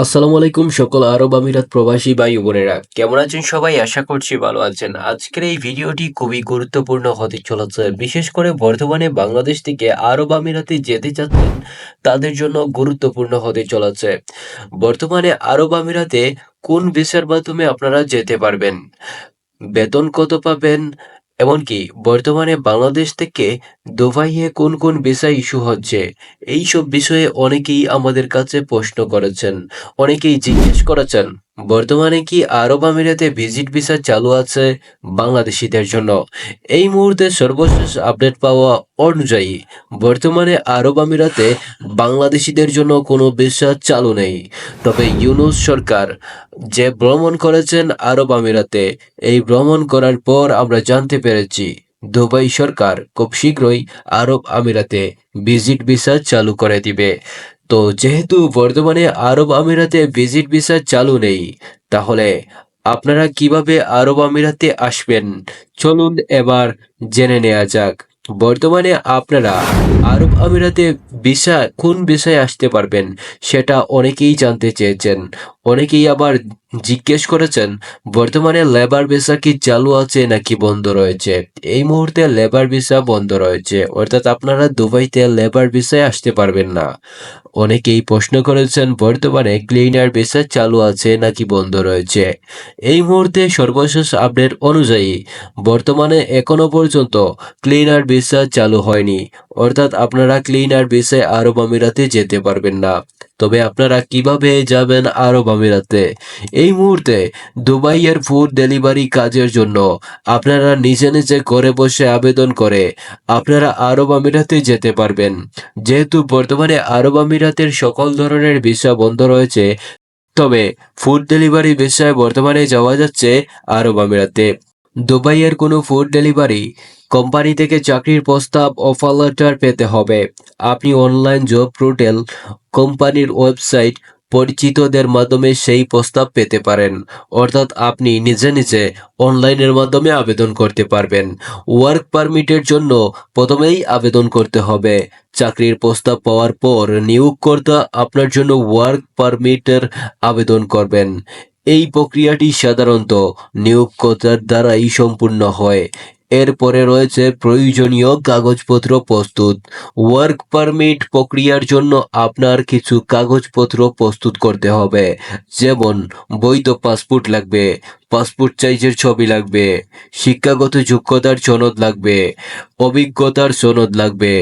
আসসালামু আলাইকুম সকল আরব আমিরাত প্রবাসী ভাই ও বোনেরা, কেমন আছেন সবাই? আশা করছি ভালো আছেন। আজকের এই ভিডিওটি খুবই গুরুত্বপূর্ণ হতে চলেছে, বিশেষ করে বর্তমানে বাংলাদেশ থেকে আরব আমিরাতে যেতে চাচ্ছেন তাদের জন্য গুরুত্বপূর্ণ হতে চলেছে। বর্তমানে আরব আমিরাতে কোন ভিসার মাধ্যমে আপনারা যেতে পারবেন, বেতন কত পাবেন, এমনকি বর্তমানে বাংলাদেশ থেকে দুবাইয়ে কোন কোন ভিসা ইস্যু হচ্ছে, এইসব বিষয়ে অনেকেই আমাদের কাছে প্রশ্ন করেছেন, অনেকেই জিজ্ঞেস করেছেন বর্তমানে কি আরব আমিরাতে ভিজিট ভিসা চালু আছে বাংলাদেশিদের জন্য। এই মুহূর্তে সর্বশেষ আপডেট পাওয়া অনুযায়ী বর্তমানে আরব আমিরাতে বাংলাদেশিদের জন্য কোনো ভিসা চালু নেই। তবে ইউনূস সরকার যে ভ্রমণ করেছেন আরব আমিরাতে, এই ভ্রমণ করার পর আমরা জানতে পেরেছি দুবাই সরকার খুব শীঘ্রই আরব আমিরাতে ভিজিট ভিসা চালু করে দিবে। তো যেহেতু বর্তমানে আরব আমিরাতে ভিজিট ভিসা চালু নেই, তাহলে আপনারা কিভাবে আরব আমিরাতে আসবেন, চলুন এবার জেনে নেওয়া যাক। বর্তমানে আপনারা আরব আমিরাতে ভিসা কোন ভিসায় আসতে পারবেন সেটা অনেকেই জানতে চেয়েছেন। অনেকেই আবার জিজ্ঞেস করেছেন বর্তমানে লেবার ভিসা কি চালু আছে নাকি বন্ধ রয়েছে। এই মুহূর্তে লেবার ভিসা বন্ধ রয়েছে, অর্থাৎ আপনারা দুবাইতে লেবার ভিসায় আসতে পারবেন না। অনেকেই প্রশ্ন করেছেন বর্তমানে ক্লিনার ভিসা চালু আছে নাকি বন্ধ রয়েছে। এই মুহূর্তে সর্বশেষ আপডেট অনুযায়ী বর্তমানে এখনো পর্যন্ত ক্লিনার ভিসা চালু হয়নি, অর্থাৎ আপনারা ক্লিনার ভিসায় আরব আমিরাতে যেতে পারবেন না। তবে আপনারা কিভাবে যাবেন আরব আমিরাতে? এই মুহূর্তে দুবাইয়ের ফুড ডেলিভারি কাজের জন্য আপনারা নিজে নিজে ঘরে বসে আবেদন করে আপনারা আরব আমিরাতে যেতে পারবেন। যেহেতু বর্তমানে আরব আমিরাতের সকল ধরনের ভিসা বন্ধ রয়েছে, তবে ফুড ডেলিভারি ভিসায় বর্তমানে যাওয়া যাচ্ছে আরব আমিরাতে। দুবাইয়ের কোনো ফুড ডেলিভারি কোম্পানি থেকে চাকরির প্রস্তাব অফার লেটার পেতে হবে। আপনি অনলাইন জব পোর্টাল, কোম্পানির ওয়েবসাইট, পরিচিতদের মাধ্যমে সেই প্রস্তাব পেতে পারেন। অর্থাৎ আপনি নিজে নিজে অনলাইনের মাধ্যমে আবেদন করতে পারবেন। ওয়ার্ক পারমিটের জন্য প্রথমেই আবেদন করতে হবে। চাকরির প্রস্তাব পাওয়ার পর নিয়োগকর্তা আপনার জন্য ওয়ার্ক পারমিটের আবেদন করবেন। এই প্রক্রিয়াটি সাধারণত নিয়োগকর্তার দ্বারাই সম্পূর্ণ হয়। এরপরে রয়েছে প্রয়োজনীয় কাগজপত্র প্রস্তুত। ওয়ার্ক পারমিট প্রক্রিয়ার জন্য আপনার কিছু কাগজপত্র প্রস্তুত করতে হবে, যেমন বৈধ পাসপোর্ট লাগবে, পাসপোর্ট সাইজের ছবি লাগবে, শিক্ষাগত যোগ্যতার সনদ লাগবে, অভিজ্ঞতার সনদ লাগবে,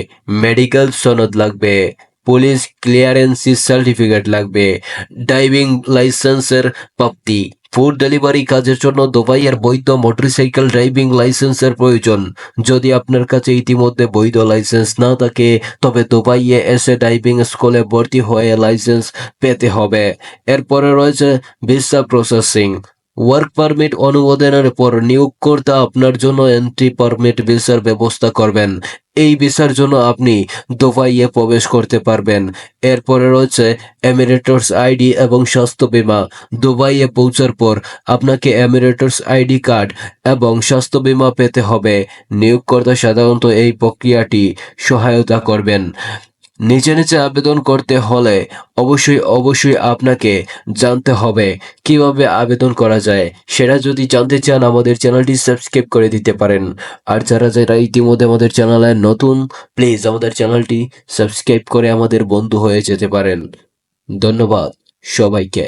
মেডিকেল সনদ লাগবে, পুলিশ ক্লিয়ারেন্সিস সার্টিফিকেট লাগবে, ড্রাইভিং লাইসেন্সের প্রাপ্তি। ফুড ডেলিভারি কাজের জন্য দুবাইয়ের বৈধ মোটরসাইকেল ড্রাইভিং লাইসেন্সের প্রয়োজন। যদি আপনার কাছে ইতিমধ্যে বৈধ লাইসেন্স না থাকে, তবে দুবাইয়ে এসে ড্রাইভিং স্কুলে ভর্তি হয়ে লাইসেন্স পেতে হবে। এরপরে রয়েছে ভিসা প্রসেসিং। ওয়ার্ক পারমিট অনুমোদনের পর নিয়োগকর্তা আপনার জন্য এন্ট্রি পারমিট ভিসার ব্যবস্থা করবেন। এই ভিসার জন্য আপনি দুবাইয়ে প্রবেশ করতে পারবেন। এরপরে রয়েছে এমিরেটস আইডি এবং স্বাস্থ্য বীমা। দুবাইয়ে পৌঁছার পর আপনাকে এমিরেটস আইডি কার্ড এবং স্বাস্থ্য বীমা পেতে হবে। নিয়োগকর্তা সাধারণত এই প্রক্রিয়াটি সহায়তা করবেন। নিচে নিচে আবেদন করতে হলে অবশ্যই আপনাকে জানতে হবে কিভাবে আবেদন করা যায়। সেটা যদি জানতে চান আমাদের চ্যানেলটি সাবস্ক্রাইব করে দিতে পারেন। আর যারা ইতিমধ্যে আমাদের চ্যানেলে নতুন, প্লিজ আমাদের চ্যানেলটি সাবস্ক্রাইব করে আমাদের বন্ধু হয়ে যেতে পারেন। ধন্যবাদ সবাইকে।